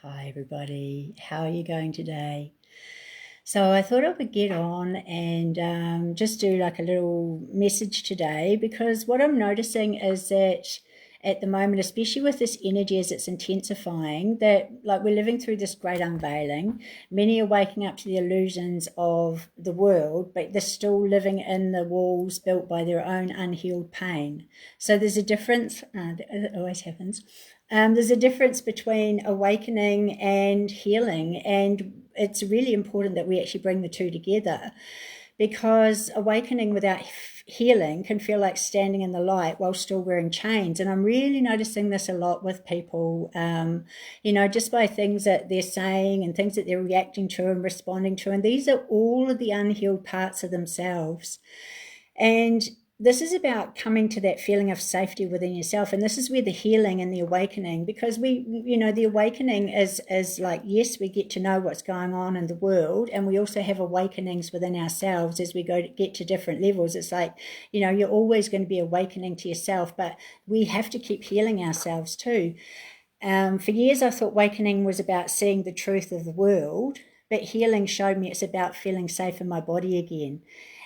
Hi, everybody. How are you going today? So I thought I would get on and just do like a little message today, because what I'm noticing is that at the moment, especially with this energy as it's intensifying, that like we're living through this great unveiling. Many are waking up to the illusions of the world, but they're still living in the walls built by their own unhealed pain. So there's a difference, it always happens. There's a difference between awakening and healing, and it's really important that we actually bring the two together, because awakening without healing can feel like standing in the light while still wearing chains. And I'm really noticing this a lot with people, just by things that they're saying and things that they're reacting to and responding to. And these are all of the unhealed parts of themselves. And this is about coming to that feeling of safety within yourself. And this is where the healing and the awakening, because the awakening is like, yes, we get to know what's going on in the world. And we also have awakenings within ourselves as we get to different levels. It's like, you're always going to be awakening to yourself, but we have to keep healing ourselves too. For years, I thought awakening was about seeing the truth of the world, but healing showed me it's about feeling safe in my body again.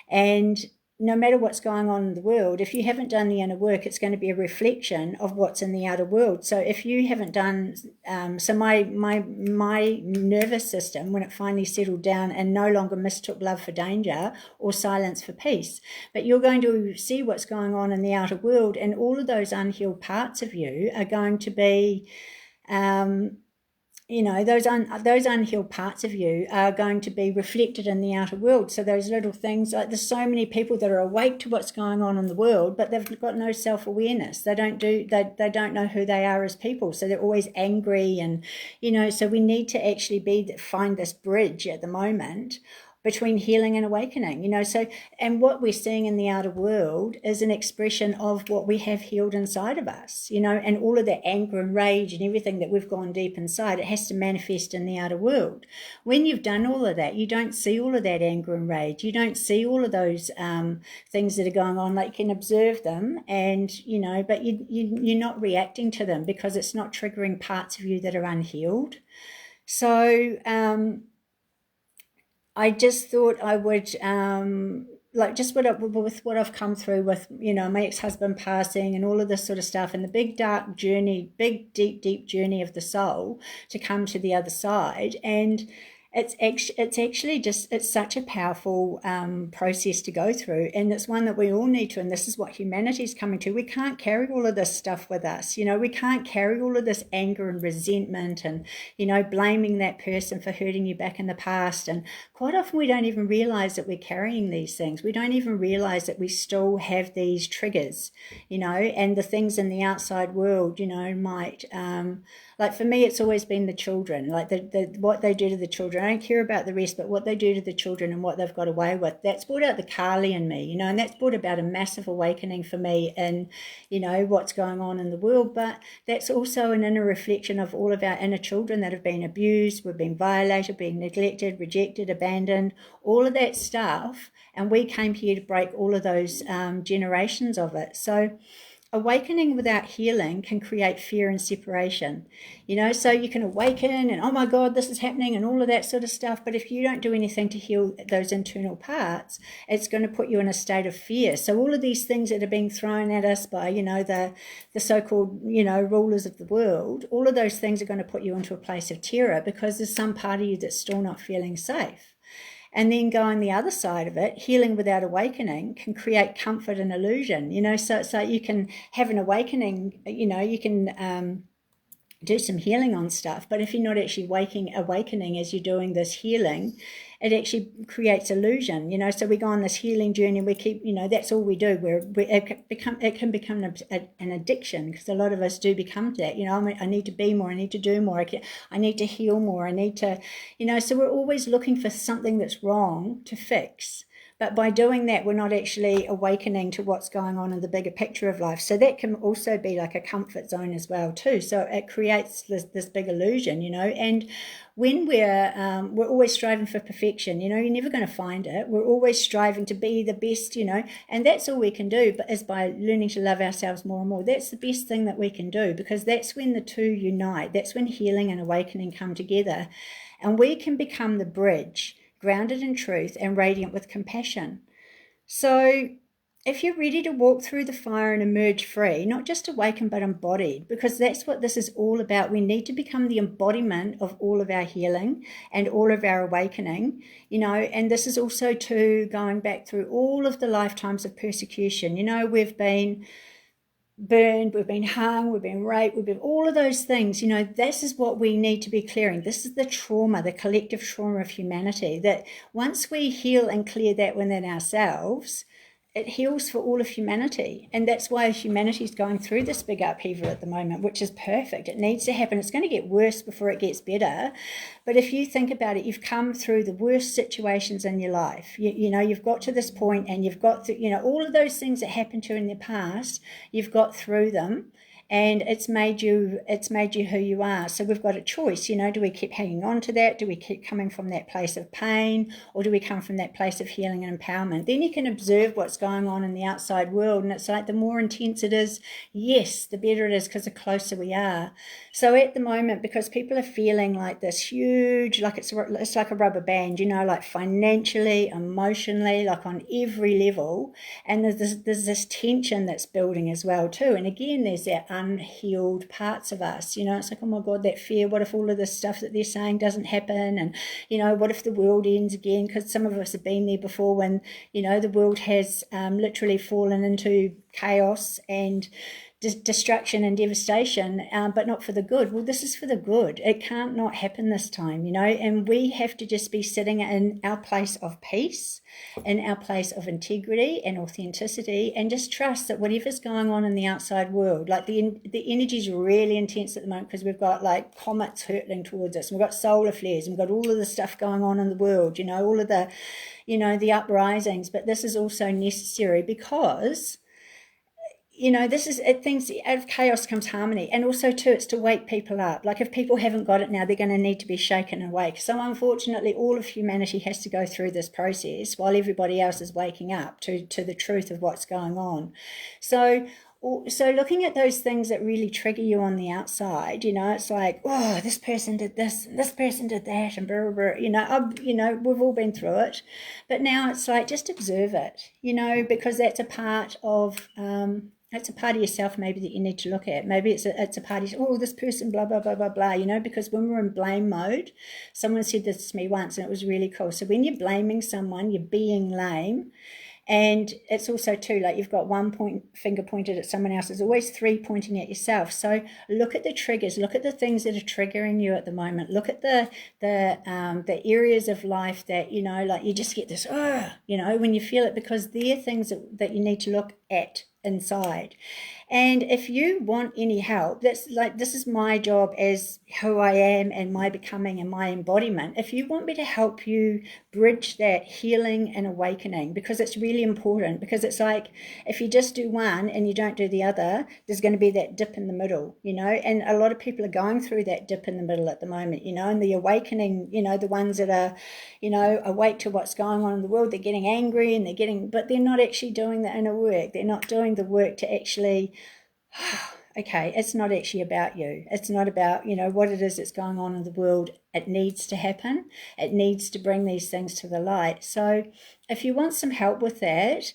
And no matter what's going on in the world, if you haven't done the inner work, it's going to be a reflection of what's in the outer world. So if you haven't done, so my nervous system, when it finally settled down and no longer mistook love for danger or silence for peace, but you're going to see what's going on in the outer world, and all of those unhealed parts of you are going to be those unhealed parts of you are going to be reflected in the outer world. So those little things, like there's so many people that are awake to what's going on in the world, but they've got no self-awareness. They don't know who they are as people. So they're always angry, and so we need to actually find this bridge at the moment between healing and awakening, and what we're seeing in the outer world is an expression of what we have healed inside of us, and all of that anger and rage and everything that we've gone deep inside, it has to manifest in the outer world. When you've done all of that, you don't see all of that anger and rage. You don't see all of those things that are going on. Like, you can observe them, and, but you're not reacting to them because it's not triggering parts of you that are unhealed. So, I just thought I would, just with what I've come through with, my ex-husband passing and all of this sort of stuff, and the big dark journey, big deep journey of the soul to come to the other side. And it's actually it's such a powerful process to go through, and it's one that we all need to, and this is what humanity is coming to. We can't carry all of this stuff with us, we can't carry all of this anger and resentment and, blaming that person for hurting you back in the past. And quite often we don't even realize that we're carrying these things. We don't even realize that we still have these triggers, and the things in the outside world, might, like for me, it's always been the children, like what they do to the children. I don't care about the rest, but what they do to the children and what they've got away with, that's brought out the Kali in me, and that's brought about a massive awakening for me in, what's going on in the world. But that's also an inner reflection of all of our inner children that have been abused, we've been violated, being neglected, rejected, abandoned, all of that stuff. And we came here to break all of those generations of it. So awakening without healing can create fear and separation, so you can awaken and, oh my God, this is happening and all of that sort of stuff. But if you don't do anything to heal those internal parts, it's going to put you in a state of fear. So all of these things that are being thrown at us by, the so-called, rulers of the world, all of those things are going to put you into a place of terror because there's some part of you that's still not feeling safe. And then go on the other side of it, healing without awakening can create comfort and illusion, so it's like you can have an awakening, you can do some healing on stuff, but if you're not actually awakening as you're doing this healing, it actually creates illusion, so we go on this healing journey, we keep, that's all we do. It can become an addiction, because a lot of us do become that, I need to be more, I need to do more, I need to heal more, I need to, so we're always looking for something that's wrong to fix. But by doing that, we're not actually awakening to what's going on in the bigger picture of life. So that can also be like a comfort zone as well too. So it creates this big illusion, and when we're always striving for perfection, you're never going to find it. We're always striving to be the best, and that's all we can do, but is by learning to love ourselves more and more. That's the best thing that we can do, because that's when the two unite. That's when healing and awakening come together, and we can become the bridge, grounded in truth and radiant with compassion. So if you're ready to walk through the fire and emerge free, not just awakened but embodied, because that's what this is all about. We need to become the embodiment of all of our healing and all of our awakening, and this is also too going back through all of the lifetimes of persecution. We've been burned, we've been hung, we've been raped, we've been all of those things. This is what we need to be clearing. This is the trauma, the collective trauma of humanity, that once we heal and clear that within ourselves, it heals for all of humanity. And that's why humanity is going through this big upheaval at the moment, which is perfect. It needs to happen. It's going to get worse before it gets better. But if you think about it, you've come through the worst situations in your life. You've got to this point, and you've got through, all of those things that happened to you in the past, you've got through them. And it's made you who you are. So we've got a choice, do we keep hanging on to that? Do we keep coming from that place of pain, or do we come from that place of healing and empowerment? Then you can observe what's going on in the outside world, and it's like the more intense it is, yes, the better it is, because the closer we are. So at the moment, because people are feeling like this huge, like it's like a rubber band, like financially, emotionally, like on every level, and there's this tension that's building as well too. And again, there's that unhealed parts of us. It's like, oh my God, that fear. What if all of this stuff that they're saying doesn't happen? And, what if the world ends again? Because some of us have been there before, when, the world has literally fallen into chaos and destruction and devastation, but not for the good. Well, this is for the good. It can't not happen this time, and we have to just be sitting in our place of peace, in our place of integrity and authenticity, and just trust that whatever's going on in the outside world, like the energy is really intense at the moment, because we've got like comets hurtling towards us, and we've got solar flares, and we've got all of the stuff going on in the world, all of the, the uprisings. But this is also necessary, because this is things out of chaos comes harmony. And also too, it's to wake people up. Like if people haven't got it now, they're going to need to be shaken and awake. So unfortunately, all of humanity has to go through this process while everybody else is waking up to the truth of what's going on. So looking at those things that really trigger you on the outside, it's like, oh, this person did this, and this person did that, and blah, blah, blah. We've all been through it. But now it's like, just observe it, because that's a part of yourself maybe that you need to look at. Maybe it's a part of, oh, this person, blah, blah, blah, blah, blah, because when we're in blame mode, someone said this to me once, and it was really cool. So when you're blaming someone, you're being lame. And it's also too, like you've got finger pointed at someone else. There's always three pointing at yourself. So look at the triggers, look at the things that are triggering you at the moment. Look at the areas of life that, like you just get this, when you feel it, because they're things that you need to look at inside. And if you want any help, this is my job as who I am and my becoming and my embodiment. If you want me to help you bridge that healing and awakening, because it's really important, because it's like if you just do one and you don't do the other, there's going to be that dip in the middle, and a lot of people are going through that dip in the middle at the moment, and the awakening, the ones that are, awake to what's going on in the world, they're getting angry and but they're not actually doing the inner work. They're not doing the work to actually, okay, it's not actually about you. It's not about, what it is that's going on in the world. It needs to happen. It needs to bring these things to the light. So if you want some help with that,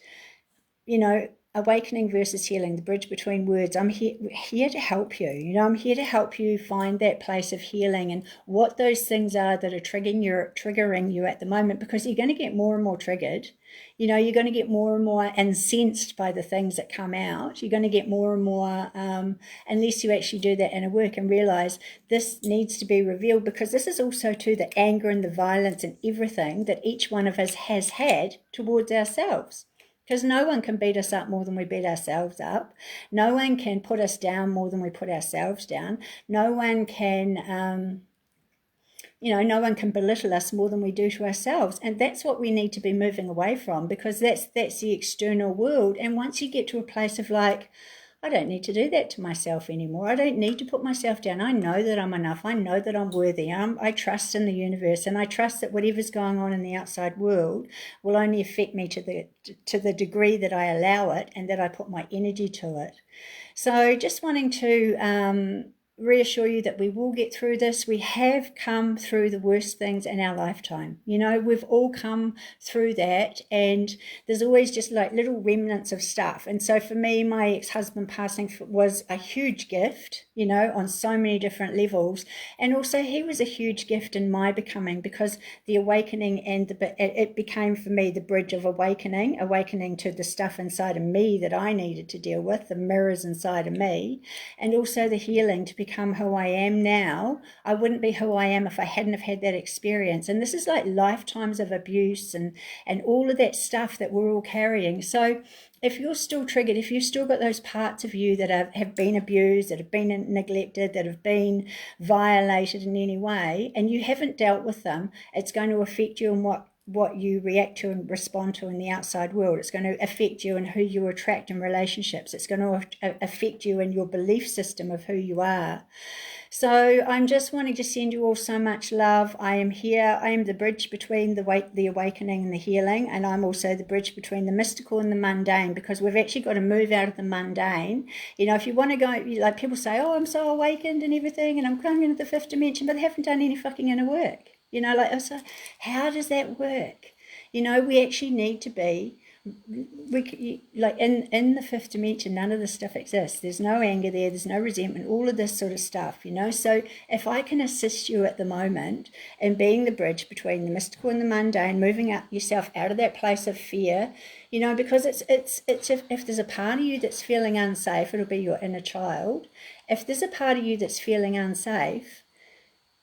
awakening versus healing, the bridge between words, I'm here to help you. I'm here to help you find that place of healing and what those things are that are triggering you at the moment, because you're going to get more and more triggered. You're going to get more and more incensed by the things that come out. You're going to get more and more, unless you actually do that inner work and realize this needs to be revealed, because this is also too the anger and the violence and everything that each one of us has had towards ourselves. Because no one can beat us up more than we beat ourselves up. No one can put us down more than we put ourselves down. No one can no one can belittle us more than we do to ourselves. And that's what we need to be moving away from, because that's the external world. And once you get to a place of like, I don't need to do that to myself anymore. I don't need to put myself down. I know that I'm enough. I know that I'm worthy. I trust in the universe, and I trust that whatever's going on in the outside world will only affect me to the degree that I allow it and that I put my energy to it. So just wanting to reassure you that we will get through this. We have come through the worst things in our lifetime. We've all come through that, and there's always just like little remnants of stuff. And so for me, my ex-husband passing was a huge gift, on so many different levels. And also he was a huge gift in my becoming, because the awakening and it became for me the bridge of awakening to the stuff inside of me that I needed to deal with, the mirrors inside of me, and also the healing to become who I am now. I wouldn't be who I am if I hadn't have had that experience. And this is like lifetimes of abuse and all of that stuff that we're all carrying. So if you're still triggered, if you've still got those parts of you that have been abused, that have been neglected, that have been violated in any way, and you haven't dealt with them, it's going to affect you in what you react to and respond to in the outside world. It's going to affect you in who you attract in relationships. It's going to affect you in your belief system of who you are. So I'm just wanting to send you all so much love. I am here. I am the bridge between the awakening and the healing, and I'm also the bridge between the mystical and the mundane, because we've actually got to move out of the mundane. If you want to go, like people say, oh, I'm so awakened and everything, and I'm coming into the fifth dimension, but they haven't done any fucking inner work. So how does that work? We actually need to be, in the fifth dimension, none of this stuff exists. There's no anger there, there's no resentment, all of this sort of stuff, So if I can assist you at the moment in being the bridge between the mystical and the mundane, moving up yourself out of that place of fear, because it's if there's a part of you that's feeling unsafe, it'll be your inner child. If there's a part of you that's feeling unsafe,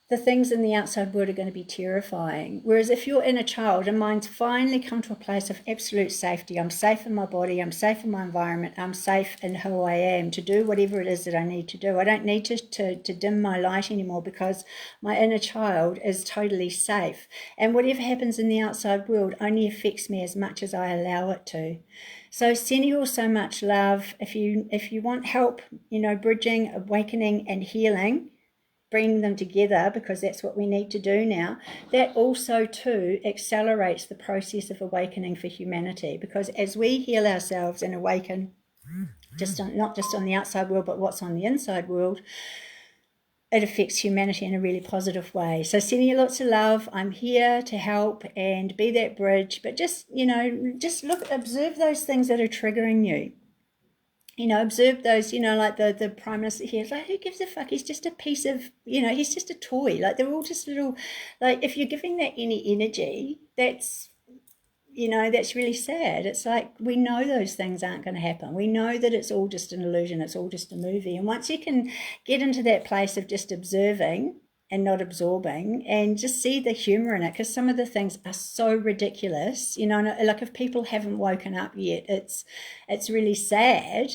the things in the outside world are going to be terrifying. Whereas if your inner child and mind's finally come to a place of absolute safety, I'm safe in my body, I'm safe in my environment, I'm safe in who I am to do whatever it is that I need to do. I don't need to dim my light anymore, because my inner child is totally safe. And whatever happens in the outside world only affects me as much as I allow it to. So sending you all so much love. If you want help, bridging, awakening and healing, bring them together, because that's what we need to do now. That also too accelerates the process of awakening for humanity, because as we heal ourselves and awaken, not just on the outside world, but what's on the inside world, it affects humanity in a really positive way. So sending you lots of love. I'm here to help and be that bridge, but just observe those things that are triggering you. Observe those, like the Prime Minister here, like, who gives a fuck? He's just a piece of, he's just a toy. Like, they're all just little, like, if you're giving that any energy, that's really sad. It's like, we know those things aren't going to happen. We know that it's all just an illusion. It's all just a movie. And once you can get into that place of just observing and not absorbing, and just see the humor in it, because some of the things are so ridiculous, like if people haven't woken up yet, it's really sad,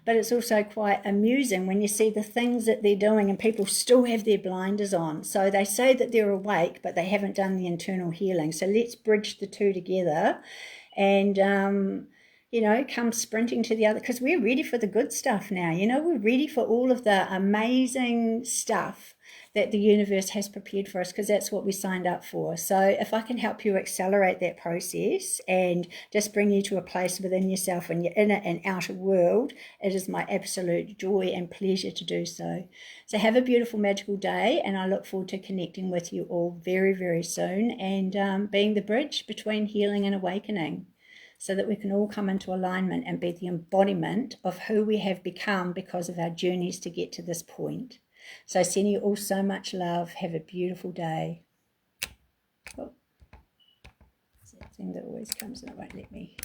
but it's also quite amusing when you see the things that they're doing and people still have their blinders on. So they say that they're awake, but they haven't done the internal healing. So let's bridge the two together and come sprinting to the other, because we're ready for the good stuff now. We're ready for all of the amazing stuff that the universe has prepared for us, because that's what we signed up for. So if I can help you accelerate that process and just bring you to a place within yourself and your inner and outer world, it is my absolute joy and pleasure to do so. So have a beautiful, magical day, and I look forward to connecting with you all very, very soon, and being the bridge between healing and awakening, so that we can all come into alignment and be the embodiment of who we have become because of our journeys to get to this point. So sending you all so much love. Have a beautiful day. Oh, it's that thing that always comes and it won't let me.